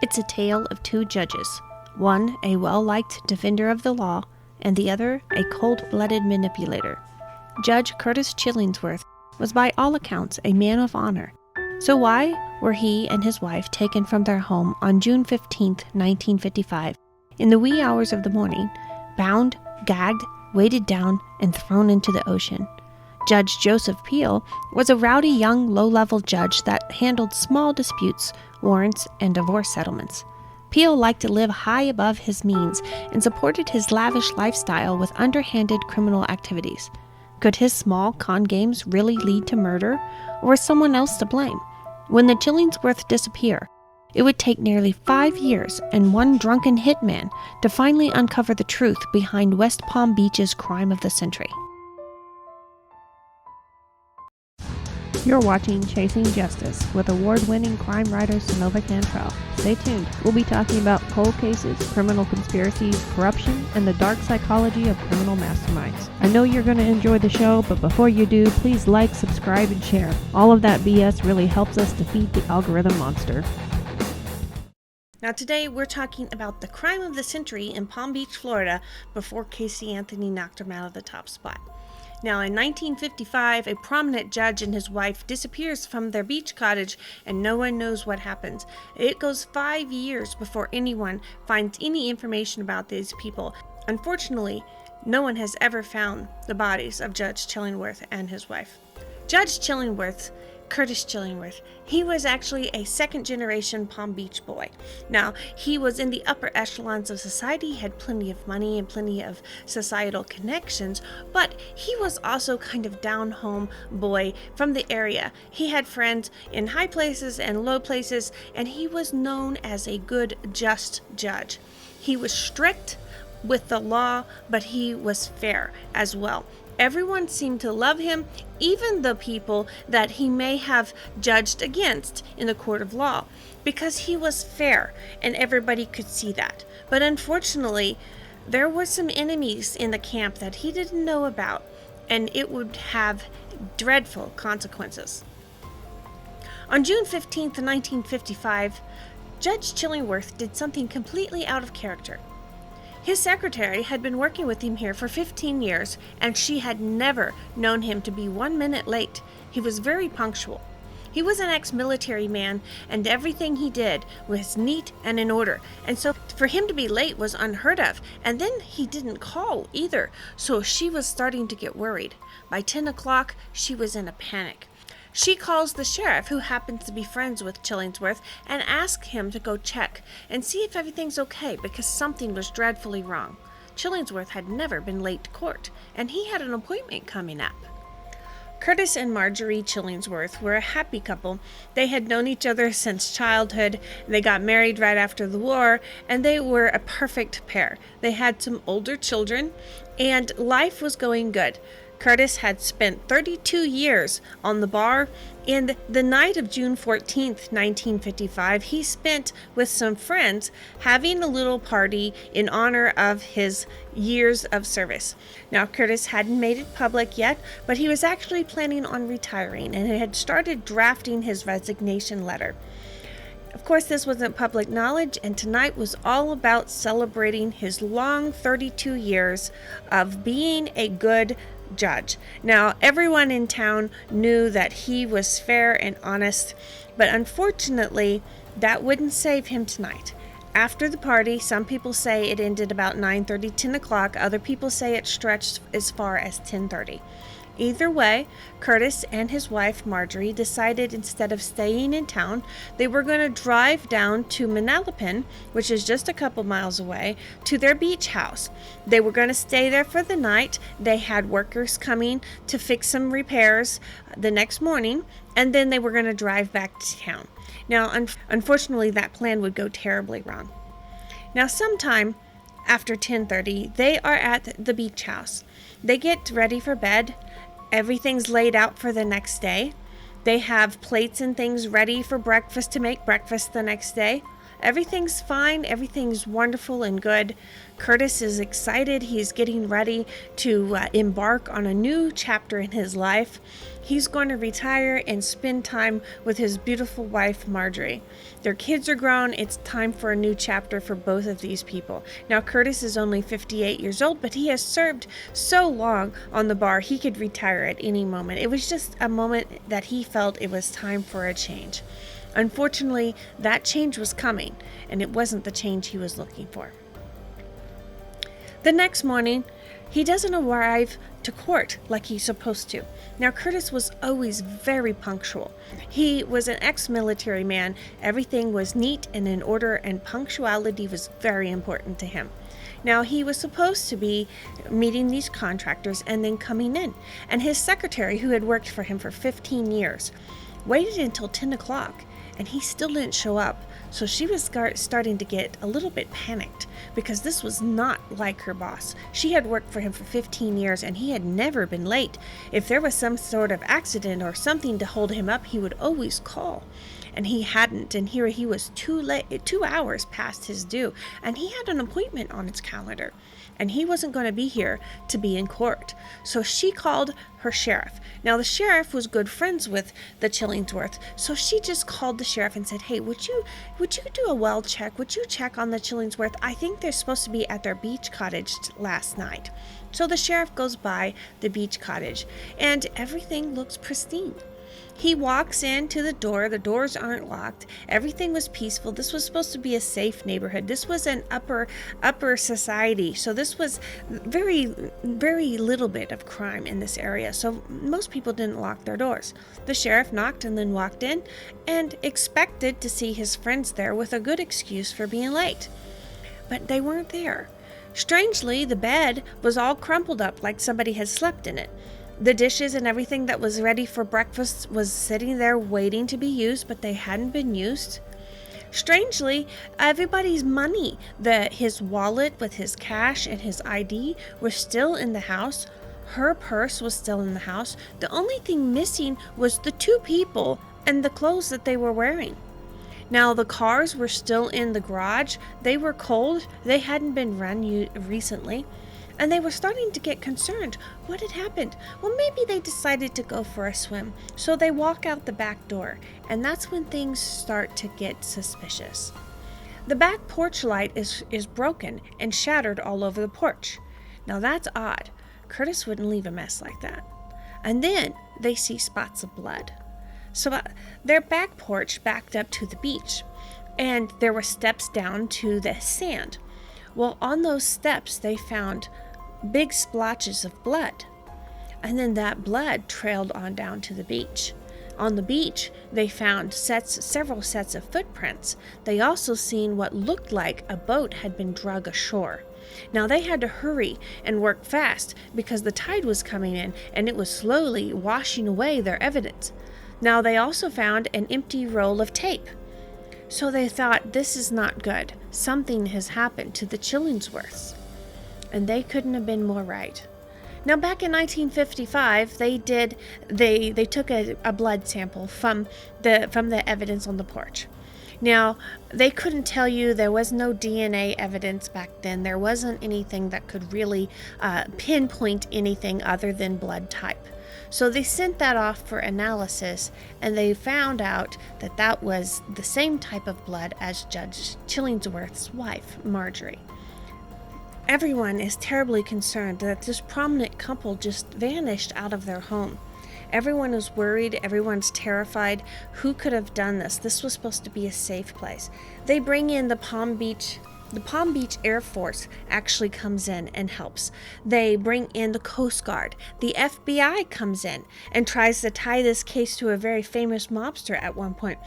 It's a tale of two judges, one a well-liked defender of the law, and the other a cold-blooded manipulator. Judge Curtis Chillingworth was by all accounts a man of honor. So why were he and his wife taken from their home on June 15, 1955, in the wee hours of the morning, bound, gagged, weighted down, and thrown into the ocean? Judge Joseph Peel was a rowdy young low-level judge that handled small disputes, warrants, and divorce settlements. Peel liked to live high above his means and supported his lavish lifestyle with underhanded criminal activities. Could his small con games really lead to murder, or was someone else to blame? When the Chillingworths disappear, it would take nearly 5 years and one drunken hitman to finally uncover the truth behind West Palm Beach's crime of the century. You're watching Chasing Justice with award-winning crime writer Sonova Cantrell. Stay tuned. We'll be talking about cold cases, criminal conspiracies, corruption, and the dark psychology of criminal masterminds. I know you're going to enjoy the show, but before you do, please like, subscribe, and share. All of that BS really helps us defeat the algorithm monster. Now today we're talking about the crime of the century in Palm Beach, Florida, before Casey Anthony knocked him out of the top spot. Now, in 1955, a prominent judge and his wife disappears from their beach cottage and no one knows what happens. It goes 5 years before anyone finds any information about these people. Unfortunately, no one has ever found the bodies of Judge Chillingworth and his wife. Judge Chillingworth, Curtis Chillingworth, he was actually a second-generation Palm Beach boy. Now, he was in the upper echelons of society, had plenty of money and plenty of societal connections, but he was also kind of down-home boy from the area. He had friends in high places and low places, and he was known as a good, just judge. He was strict with the law, but he was fair as well. Everyone seemed to love him, even the people that he may have judged against in the court of law, because he was fair and everybody could see that. But unfortunately, there were some enemies in the camp that he didn't know about, and it would have dreadful consequences. On June 15th, 1955, Judge Chillingworth did something completely out of character. His secretary had been working with him here for 15 years, and she had never known him to be 1 minute late. He was very punctual. He was an ex-military man, and everything he did was neat and in order, and so for him to be late was unheard of. And then he didn't call either, so she was starting to get worried. By 10 o'clock, she was in a panic. She calls the sheriff, who happens to be friends with Chillingworth, and asks him to go check and see if everything's okay, because something was dreadfully wrong. Chillingworth had never been late to court, and he had an appointment coming up. Curtis and Marjorie Chillingworth were a happy couple. They had known each other since childhood. They got married right after the war, and they were a perfect pair. They had some older children, and life was going good. Curtis had spent 32 years on the bar, and the night of June 14th, 1955, he spent with some friends having a little party in honor of his years of service. Now, Curtis hadn't made it public yet, but he was actually planning on retiring and had started drafting his resignation letter. Of course, this wasn't public knowledge, and tonight was all about celebrating his long 32 years of being a good judge. Now, everyone in town knew that he was fair and honest, but unfortunately, that wouldn't save him tonight. After the party, some people say it ended about 9:30, 10 o'clock. Other people say it stretched as far as 10:30. Either way, Curtis and his wife, Marjorie, decided instead of staying in town, they were going to drive down to Manalapan, which is just a couple miles away, to their beach house. They were going to stay there for the night. They had workers coming to fix some repairs the next morning, and then they were going to drive back to town. Now, unfortunately, that plan would go terribly wrong. Now, sometime after 10:30, they are at the beach house. They get ready for bed. Everything's laid out for the next day. They have plates and things ready for breakfast to make breakfast the next day. Everything's fine. Everything's wonderful and good. Curtis is excited. He's getting ready to embark on a new chapter in his life. He's going to retire and spend time with his beautiful wife, Marjorie. Their kids are grown. It's time for a new chapter for both of these people. Now, Curtis is only 58 years old, but he has served so long on the bar, he could retire at any moment. It was just a moment that he felt it was time for a change. Unfortunately, that change was coming, and it wasn't the change he was looking for. The next morning, he doesn't arrive to court like he's supposed to. Now, Curtis was always very punctual. He was an ex-military man. Everything was neat and in order, and punctuality was very important to him. Now, he was supposed to be meeting these contractors and then coming in. And his secretary, who had worked for him for 15 years, waited until 10 o'clock, and he still didn't show up. So she was starting to get a little bit panicked because this was not like her boss. She had worked for him for 15 years and he had never been late. If there was some sort of accident or something to hold him up, he would always call. And he hadn't, and here he was 2 hours past his due, and he had an appointment on his calendar, and he wasn't going to be here to be in court. So she called her sheriff. Now, the sheriff was good friends with the Chillingworths, so she just called the sheriff and said, "Hey, would you do a well check? Would you check on the Chillingworths? I think they're supposed to be at their beach cottage last night." So the sheriff goes by the beach cottage, and everything looks pristine. He walks into the door. The doors aren't locked. Everything was peaceful. This was supposed to be a safe neighborhood. This was an upper society. So this was very, very little bit of crime in this area. So most people didn't lock their doors. The sheriff knocked and then walked in and expected to see his friends there with a good excuse for being late. But they weren't there. Strangely, the bed was all crumpled up like somebody had slept in it. The dishes and everything that was ready for breakfast was sitting there waiting to be used, but they hadn't been used. Strangely, everybody's money, his wallet with his cash and his ID were still in the house. Her purse was still in the house. The only thing missing was the two people and the clothes that they were wearing. Now, the cars were still in the garage. They were cold. They hadn't been run recently. And they were starting to get concerned. What had happened? Well, maybe they decided to go for a swim. So they walk out the back door. And that's when things start to get suspicious. The back porch light is broken and shattered all over the porch. Now that's odd. Curtis wouldn't leave a mess like that. And then they see spots of blood. So their back porch backed up to the beach. And there were steps down to the sand. Well, on those steps, they found big splotches of blood. And then that blood trailed on down to the beach. On the beach, they found several sets of footprints. They also seen what looked like a boat had been dragged ashore. Now, they had to hurry and work fast because the tide was coming in and it was slowly washing away their evidence. Now, they also found an empty roll of tape. So they thought, this is not good. Something has happened to the Chillingworths. And they couldn't have been more right. Now, back in 1955, they took a blood sample from the evidence on the porch. Now, they couldn't tell you. There was no DNA evidence back then. There wasn't anything that could really pinpoint anything other than blood type. So they sent that off for analysis, and they found out that that was the same type of blood as Judge Chillingworth's wife, Marjorie. Everyone is terribly concerned that this prominent couple just vanished out of their home. Everyone is worried. Everyone's terrified. Who could have done this? This was supposed to be a safe place. They bring in the Palm Beach Air Force actually comes in and helps. They bring in the Coast Guard. The FBI comes in and tries to tie this case to a very famous mobster at one point.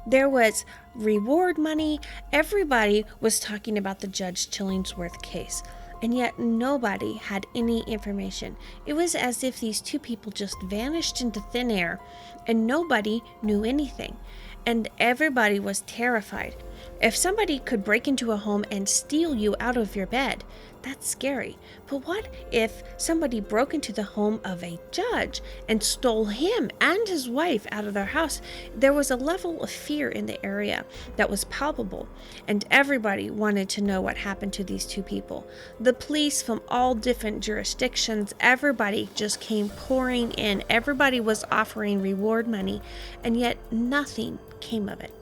There was reward money. Everybody was talking about the Judge Chillingworth case, and yet nobody had any information. It was as if these two people just vanished into thin air, and nobody knew anything, and everybody was terrified. If somebody could break into a home and steal you out of your bed, that's scary. But what if somebody broke into the home of a judge and stole him and his wife out of their house? There was a level of fear in the area that was palpable, and everybody wanted to know what happened to these two people. The police from all different jurisdictions, everybody just came pouring in. Everybody was offering reward money, and yet nothing came of it.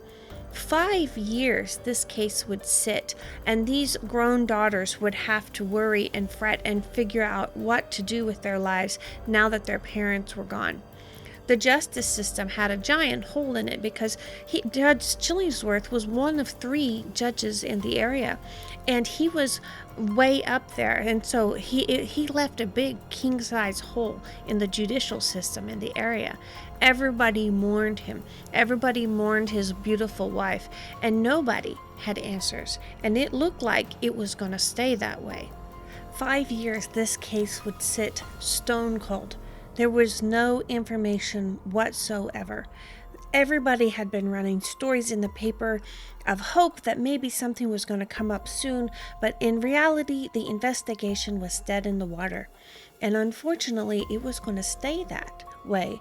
5 years this case would sit, and these grown daughters would have to worry and fret and figure out what to do with their lives now that their parents were gone. The justice system had a giant hole in it because Judge Chillingworth was one of 3 judges in the area, and he was way up there, and so he left a big king-size hole in the judicial system in the area. Everybody mourned him. Everybody mourned his beautiful wife, and nobody had answers, and it looked like it was going to stay that way. 5 years this case would sit stone cold. There was no information whatsoever. Everybody had been running stories in the paper of hope that maybe something was going to come up soon, but in reality, the investigation was dead in the water. And unfortunately, it was going to stay that way.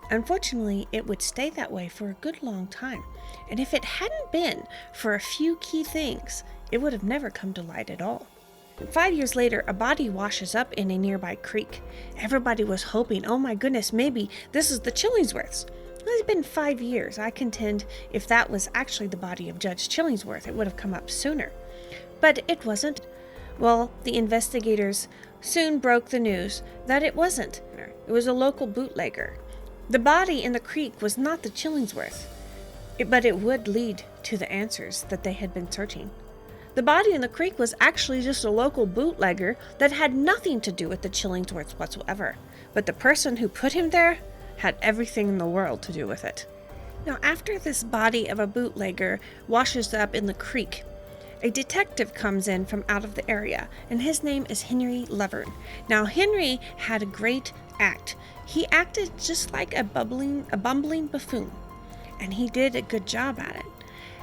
Unfortunately, it would stay that way for a good long time. And if it hadn't been for a few key things, it would have never come to light at all. 5 years later, a body washes up in a nearby creek. Everybody was hoping, oh my goodness, maybe this is the Chillingworths. It's been 5 years. I contend if that was actually the body of Judge Chillingworth, it would have come up sooner. But it wasn't. Well, the investigators soon broke the news that it wasn't. It was a local bootlegger. The body in the creek was not the Chillingworth, but it would lead to the answers that they had been searching. The body in the creek was actually just a local bootlegger that had nothing to do with the Chillingworths whatsoever. But the person who put him there had everything in the world to do with it. Now, after this body of a bootlegger washes up in the creek, a detective comes in from out of the area, and his name is Henry Levern. Now, Henry had a great act. He acted just like a bumbling buffoon, and he did a good job at it.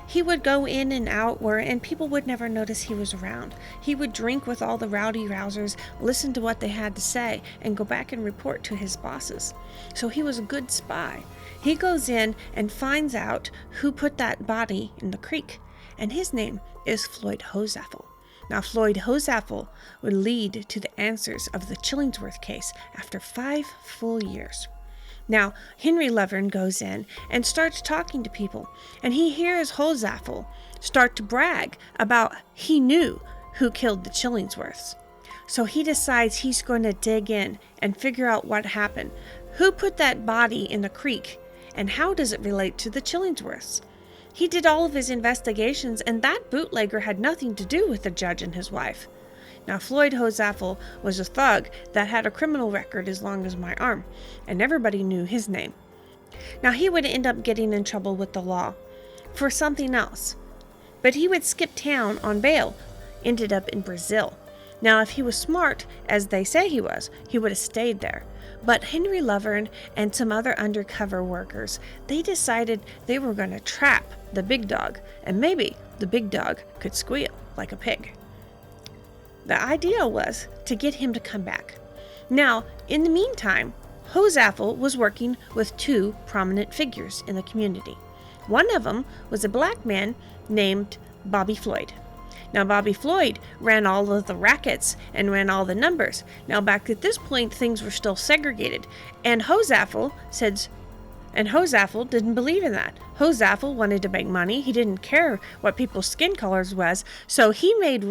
He would go in and out and people would never notice he was around. He would drink with all the rowdy rousers, listen to what they had to say, and go back and report to his bosses. So he was a good spy. He goes in and finds out who put that body in the creek, and his name is Floyd Hosaffel. Now, Floyd Hosaffel would lead to the answers of the Chillingworth case after 5 full years. Now, Henry Levern goes in and starts talking to people, and he hears Hosaffel start to brag about he knew who killed the Chillingworths. So he decides he's going to dig in and figure out what happened. Who put that body in the creek, and how does it relate to the Chillingworths? He did all of his investigations, and that bootlegger had nothing to do with the judge and his wife. Now, Floyd Hosaffel was a thug that had a criminal record as long as my arm, and everybody knew his name. Now, he would end up getting in trouble with the law for something else, but he would skip town on bail, ended up in Brazil. Now, if he was smart, as they say he was, he would have stayed there. But Henry Levern and some other undercover workers, they decided they were going to trap the big dog, and maybe the big dog could squeal like a pig. The idea was to get him to come back. Now, in the meantime, Hosaffel was working with 2 prominent figures in the community. One of them was a black man named Bobby Floyd. Now, Bobby Floyd ran all of the rackets and ran all the numbers. Now, back at this point, things were still segregated, and Hosaffel didn't believe in that. Hosaffel wanted to make money. He didn't care what people's skin colors was, so he made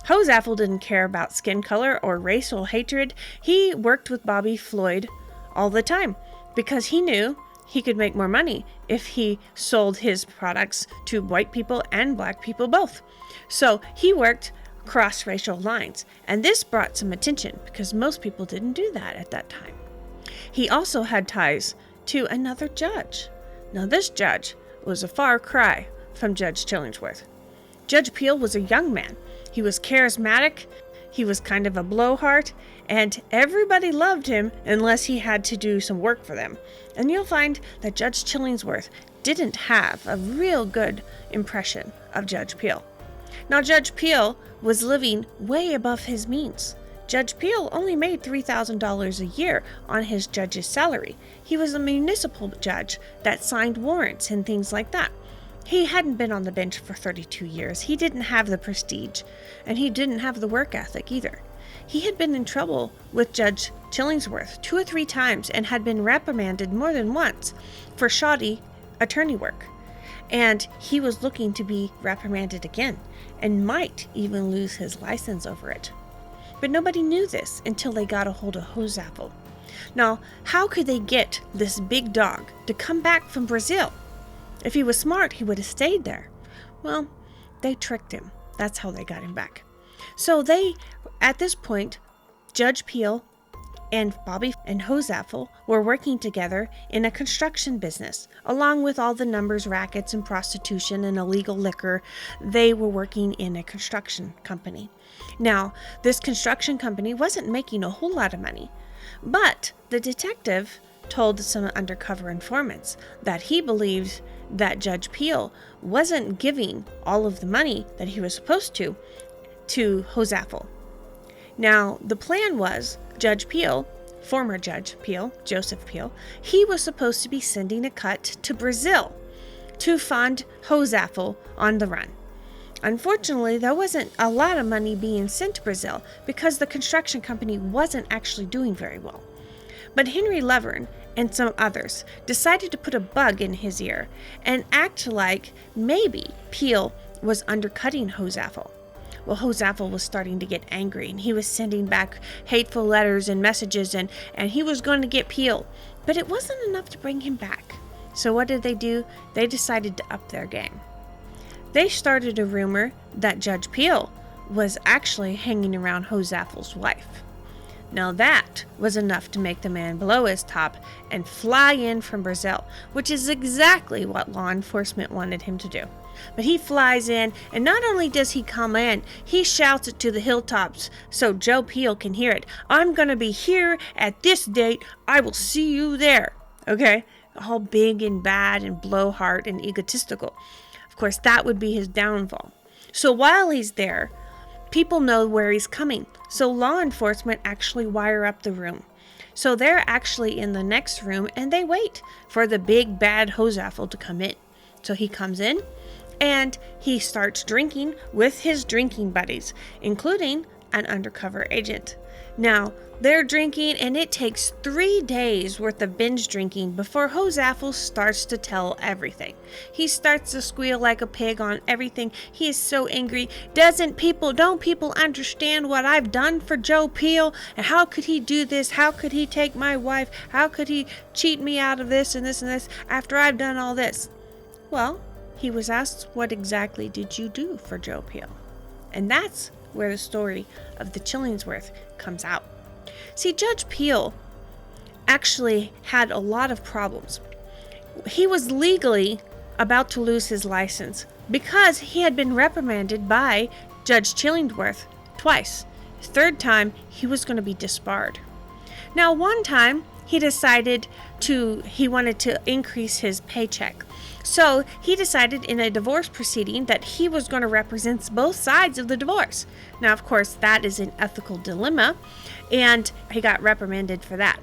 Hosaffel didn't care about skin color or racial hatred. He worked with Bobby Floyd all the time because he knew he could make more money if he sold his products to white people and black people both. So he worked cross-racial lines, and this brought some attention because most people didn't do that at that time. He also had ties to another judge. Now, this judge was a far cry from Judge Chillingworth. Judge Peel was a young man. He was charismatic, he was kind of a blowhard, and everybody loved him unless he had to do some work for them. And you'll find that Judge Chillingworth didn't have a real good impression of Judge Peel. Now, Judge Peel was living way above his means. Judge Peel only made $3,000 a year on his judge's salary. He was a municipal judge that signed warrants and things like that. He hadn't been on the bench for 32 years. He didn't have the prestige, and he didn't have the work ethic either. He had been in trouble with Judge Chillingworth 2 or 3 times and had been reprimanded more than once for shoddy attorney work. And he was looking to be reprimanded again and might even lose his license over it. But nobody knew this until they got a hold of Hosapple. Now, how could they get this big dog to come back from Brazil? If he was smart, he would have stayed there. Well, they tricked him. That's how they got him back. So at this point, Judge Peel and Bobby and Hosapple were working together in a construction business. Along with all the numbers, rackets, and prostitution and illegal liquor, they were working in a construction company. Now, this construction company wasn't making a whole lot of money, but the detective told some undercover informants that he believed that Judge Peel wasn't giving all of the money that he was supposed to Hosapple. Now, the plan was Judge Peel, former Judge Peel, Joseph Peel, he was supposed to be sending a cut to Brazil to fund Hosapple on the run. Unfortunately, there wasn't a lot of money being sent to Brazil because the construction company wasn't actually doing very well. But Henry Levern and some others decided to put a bug in his ear and act like maybe Peel was undercutting Hosapple. Well, Hosapple was starting to get angry, and he was sending back hateful letters and messages, and he was going to get Peel. But it wasn't enough to bring him back. So what did they do? They decided to up their game. They started a rumor that Judge Peel was actually hanging around Hosapple's wife. Now that was enough to make the man blow his top and fly in from Brazil, which is exactly what law enforcement wanted him to do. But he flies in, and not only does he come in, he shouts it to the hilltops so Joe Peel can hear it. I'm going to be here at this date. I will see you there. Okay? All big and bad and blowhard and egotistical. Of course, that would be his downfall. So while he's there, people know where he's coming. So law enforcement actually wire up the room. So they're actually in the next room, and they wait for the big bad Hosapple to come in. So he comes in, and he starts drinking with his drinking buddies, including an undercover agent. Now, they're drinking, and it takes 3 days worth of binge drinking before Hosapple starts to tell everything. He starts to squeal like a pig on everything. He is so angry. Don't people understand what I've done for Joe Peel? And how could he do this? How could he take my wife? How could he cheat me out of this and this and this after I've done all this? Well, he was asked, what exactly did you do for Joe Peel? And that's where the story of the Chillingworths comes out. See, Judge Peel actually had a lot of problems. He was legally about to lose his license because he had been reprimanded by Judge Chillingworth twice. The third time, he was going to be disbarred. Now, one time, he wanted to increase his paycheck. So he decided in a divorce proceeding that he was going to represent both sides of the divorce. Now, of course, that is an ethical dilemma, and he got reprimanded for that.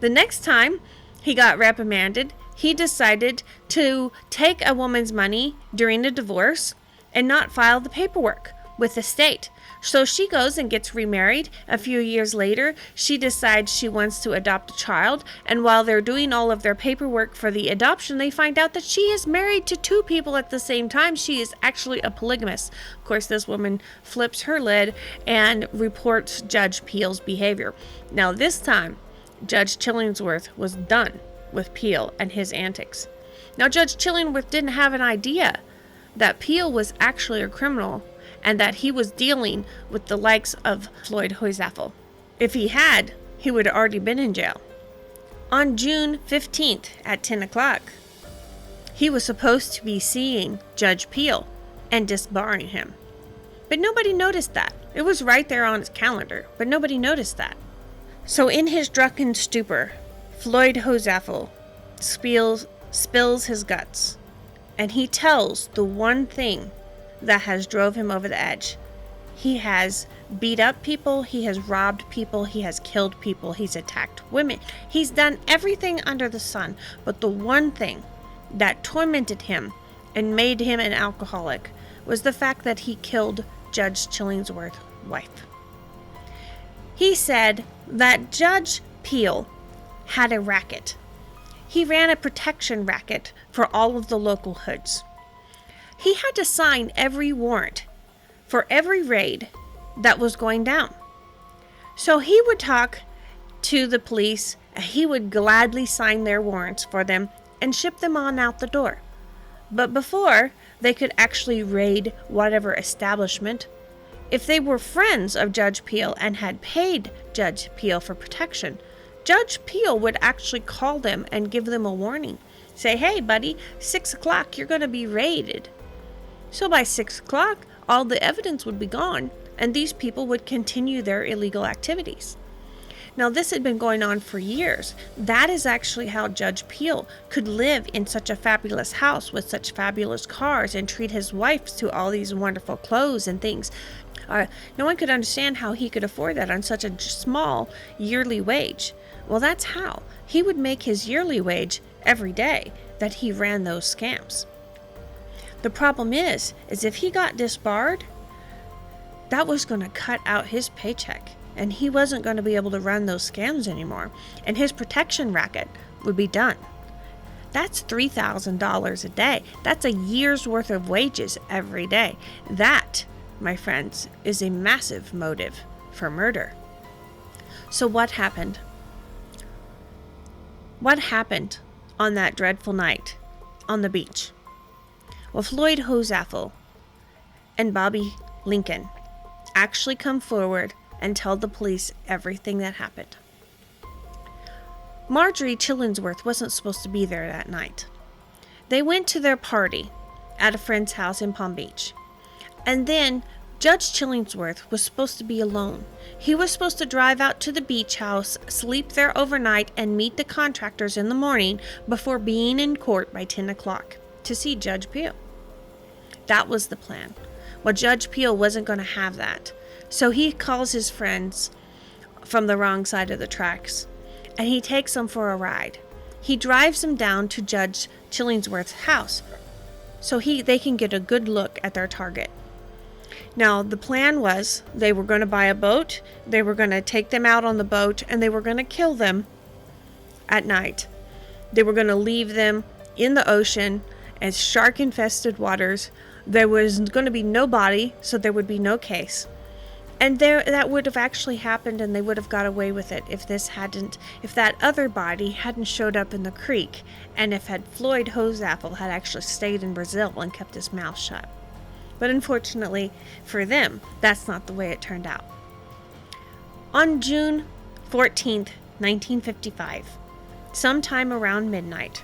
The next time he got reprimanded, he decided to take a woman's money during a divorce and not file the paperwork with the state. So she goes and gets remarried. A few years later, she decides she wants to adopt a child. And while they're doing all of their paperwork for the adoption, they find out that she is married to 2 people at the same time. She is actually a polygamist. Of course, this woman flips her lid and reports Judge Peel's behavior. Now, this time, Judge Chillingworth was done with Peel and his antics. Now, Judge Chillingworth didn't have an idea that Peel was actually a criminal and that he was dealing with the likes of Floyd Hosapple. If he had, he would have already been in jail. On June 15th at 10 o'clock, he was supposed to be seeing Judge Peel and disbarring him. But nobody noticed that. It was right there on his calendar, but nobody noticed that. So in his drunken stupor, Floyd Hosapple spills spills his guts, and he tells the one thing that has drove him over the edge. He has beat up people, he has robbed people, he has killed people, he's attacked women. He's done everything under the sun, but the one thing that tormented him and made him an alcoholic was the fact that he killed Judge Chillingworth's wife. He said that Judge Peel had a racket. He ran a protection racket for all of the local hoods. He had to sign every warrant for every raid that was going down. So he would talk to the police, and he would gladly sign their warrants for them and ship them on out the door. But before they could actually raid whatever establishment, if they were friends of Judge Peel and had paid Judge Peel for protection, Judge Peel would actually call them and give them a warning. Say, hey buddy, 6 o'clock, you're going to be raided. So by 6 o'clock, all the evidence would be gone, and these people would continue their illegal activities. Now, this had been going on for years. That is actually how Judge Peel could live in such a fabulous house with such fabulous cars and treat his wife to all these wonderful clothes and things. No one could understand how he could afford that on such a small yearly wage. Well, that's how. He would make his yearly wage every day that he ran those scams. The problem is if he got disbarred, that was going to cut out his paycheck, and he wasn't going to be able to run those scams anymore, and his protection racket would be done. That's $3,000 a day. That's a year's worth of wages every day. That, my friends, is a massive motive for murder. So what happened? What happened on that dreadful night on the beach? Well, Floyd Hosaffel and Bobby Lincoln actually come forward and tell the police everything that happened. Marjorie Chillingworth wasn't supposed to be there that night. They went to their party at a friend's house in Palm Beach. And then Judge Chillingworth was supposed to be alone. He was supposed to drive out to the beach house, sleep there overnight, and meet the contractors in the morning before being in court by 10 o'clock to see Judge Peel. That was the plan. Well, Judge Peel wasn't going to have that. So he calls his friends from the wrong side of the tracks, and he takes them for a ride. He drives them down to Judge Chillingworth's house so they can get a good look at their target. Now, the plan was they were going to buy a boat, they were going to take them out on the boat, and they were going to kill them at night. They were going to leave them in the ocean as shark-infested waters. There was going to be no body, so there would be no case. And that would have actually happened, and they would have got away with it if that other body hadn't showed up in the creek, and if Floyd Hosaffel had actually stayed in Brazil and kept his mouth shut. But unfortunately for them, that's not the way it turned out. On June 14th, 1955, sometime around midnight,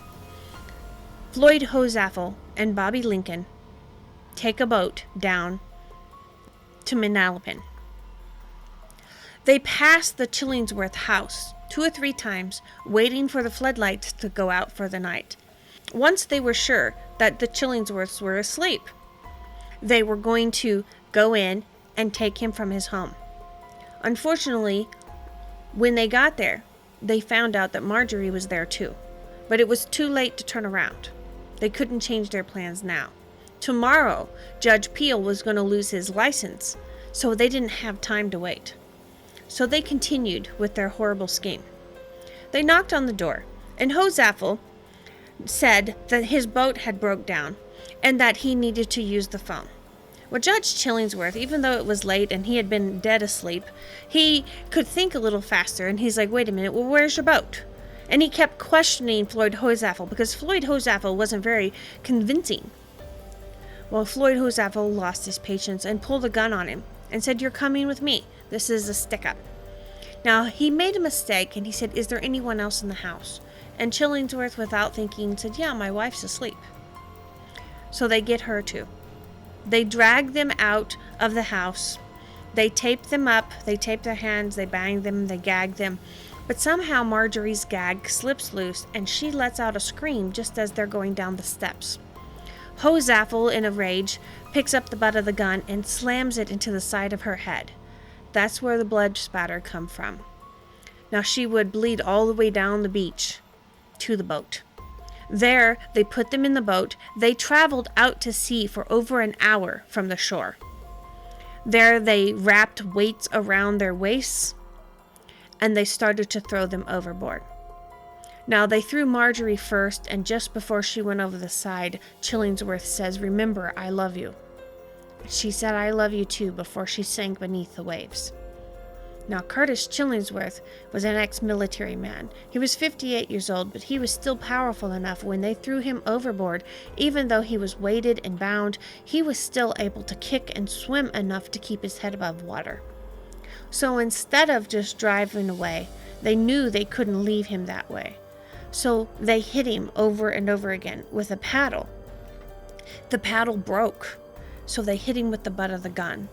Floyd Hosaffel and Bobby Lincoln take a boat down to Manalapan. They pass the Chillingworth house 2 or 3 times, waiting for the floodlights to go out for the night. Once they were sure that the Chillingworths were asleep, they were going to go in and take him from his home. Unfortunately, when they got there, they found out that Marjorie was there too. But it was too late to turn around. They couldn't change their plans now. Tomorrow, Judge Peel was going to lose his license, so they didn't have time to wait. So they continued with their horrible scheme. They knocked on the door, and Hosaffel said that his boat had broke down and that he needed to use the phone. Well, Judge Chillingworth, even though it was late and he had been dead asleep, he could think a little faster, and he's like, wait a minute, well, where's your boat? And he kept questioning Floyd Hosaffel because Floyd Hosaffel wasn't very convincing. Well, Floyd Hosaffel lost his patience and pulled a gun on him and said, you're coming with me. This is a stick-up. Now, he made a mistake, and he said, is there anyone else in the house? And Chillingworth, without thinking, said, yeah, my wife's asleep. So they get her too. They drag them out of the house. They tape them up. They tape their hands. They bang them. They gag them. But somehow Marjorie's gag slips loose and she lets out a scream just as they're going down the steps. Hozaffel, in a rage, picks up the butt of the gun and slams it into the side of her head. That's where the blood spatter come from. Now she would bleed all the way down the beach to the boat. There, they put them in the boat. They traveled out to sea for over an hour from the shore. There, they wrapped weights around their waists, and they started to throw them overboard. Now, they threw Marjorie first, and just before she went over the side, Chillingworth says, "Remember, I love you." She said, "I love you too," before she sank beneath the waves. Now, Curtis Chillingworth was an ex-military man. He was 58 years old, but he was still powerful enough when they threw him overboard. Even though he was weighted and bound, he was still able to kick and swim enough to keep his head above water. So instead of just driving away, they knew they couldn't leave him that way. So they hit him over and over again with a paddle. The paddle broke, so they hit him with the butt of the gun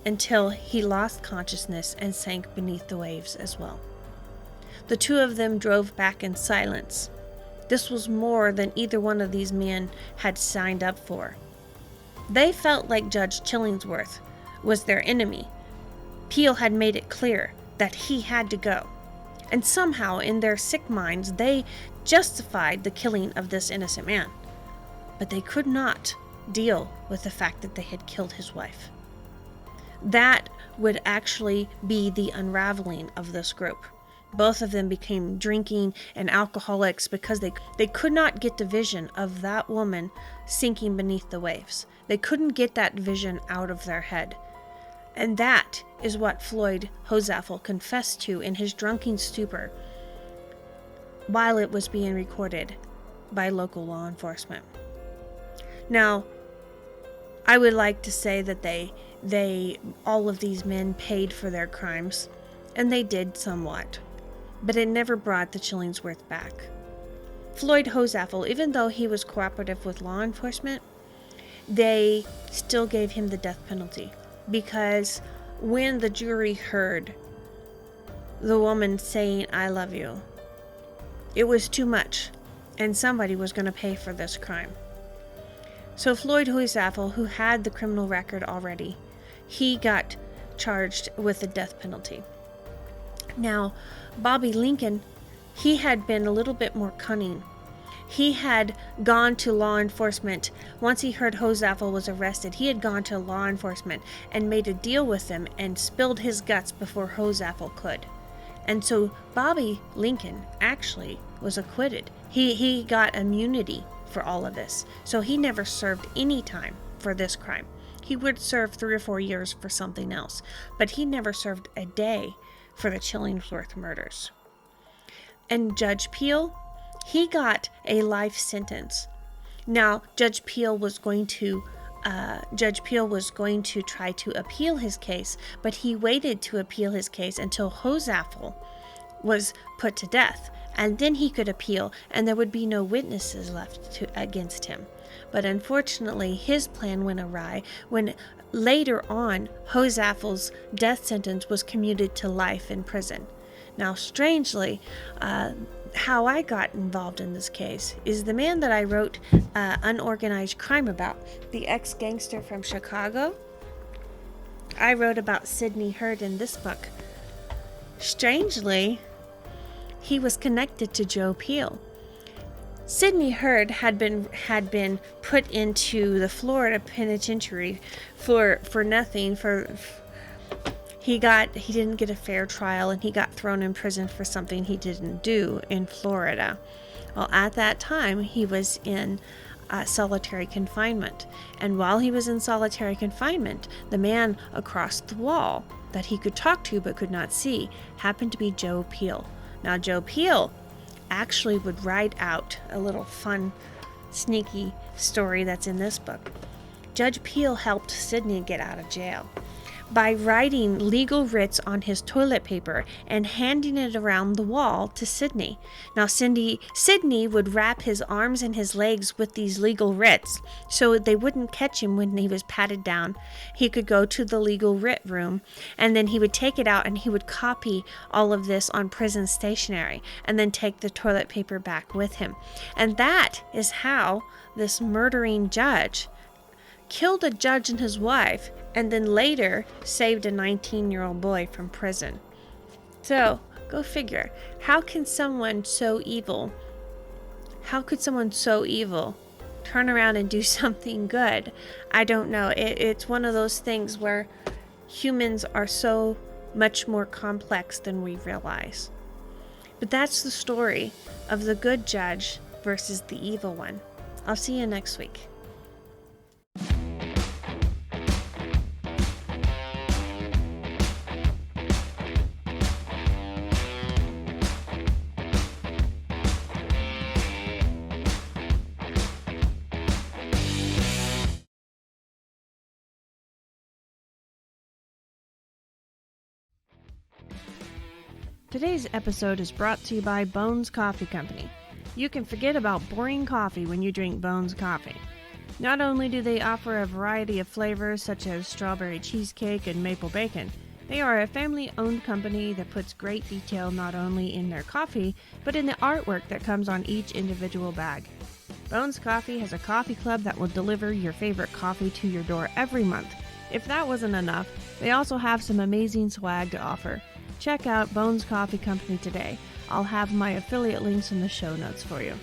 until he lost consciousness and sank beneath the waves as well. The two of them drove back in silence. This was more than either one of these men had signed up for. They felt like Judge Chillingworth was their enemy. Peel had made it clear that he had to go. And somehow, in their sick minds, they justified the killing of this innocent man. But they could not deal with the fact that they had killed his wife. That would actually be the unraveling of this group. Both of them became drinking and alcoholics because they could not get the vision of that woman sinking beneath the waves. They couldn't get that vision out of their head. And that is what Floyd Hozaffel confessed to in his drunken stupor while it was being recorded by local law enforcement. Now, I would like to say that all of these men paid for their crimes, and they did somewhat, but it never brought the Chillingworth back. Floyd Hozaffel, even though he was cooperative with law enforcement, they still gave him the death penalty, because when the jury heard the woman saying, "I love you," it was too much, and somebody was going to pay for this crime. So Floyd Hozaffel, who had the criminal record already, he got charged with the death penalty. Now, Bobby Lincoln, he had been a little bit more cunning. He had gone to law enforcement. Once he heard Hozaffel was arrested, he had gone to law enforcement and made a deal with them and spilled his guts before Hozaffel could. And so Bobby Lincoln actually was acquitted. He got immunity for all of this. So he never served any time for this crime. He would serve 3 or 4 years for something else, but he never served a day for the Chillingworth murders. And Judge Peel, he got a life sentence. Now, Judge Peel was going to try to appeal his case, but he waited to appeal his case until Hozaffel was put to death, and then he could appeal, and there would be no witnesses left against him. But unfortunately, his plan went awry when later on Hozaffel's death sentence was commuted to life in prison. Now, strangely, how I got involved in this case is the man that I wrote Unorganized Crime about, the ex-gangster from Chicago. I wrote about Sidney Hurd in this book. Strangely, he was connected to Joe Peel. Sidney Hurd had been put into the Florida penitentiary for nothing. He didn't get a fair trial, and he got thrown in prison for something he didn't do in Florida. Well, at that time, he was in solitary confinement. And while he was in solitary confinement, the man across the wall that he could talk to but could not see happened to be Joe Peel. Now, Joe Peel actually would write out a little fun, sneaky story that's in this book. Judge Peel helped Sidney get out of jail. by writing legal writs on his toilet paper and handing it around the wall to Sydney. Now, Sydney would wrap his arms and his legs with these legal writs so they wouldn't catch him when he was patted down. He could go to the legal writ room, and then he would take it out and he would copy all of this on prison stationery and then take the toilet paper back with him. And that is how this murdering judge killed a judge and his wife, and then later saved a 19-year-old boy from prison. So, go figure. How could someone so evil turn around and do something good? I don't know. It's one of those things where humans are so much more complex than we realize. But that's the story of the good judge versus the evil one. I'll see you next week. Today's episode is brought to you by Bones Coffee Company. You can forget about boring coffee when you drink Bones Coffee. Not only do they offer a variety of flavors such as strawberry cheesecake and maple bacon, they are a family-owned company that puts great detail not only in their coffee, but in the artwork that comes on each individual bag. Bones Coffee has a coffee club that will deliver your favorite coffee to your door every month. If that wasn't enough, they also have some amazing swag to offer. Check out Bones Coffee Company today. I'll have my affiliate links in the show notes for you.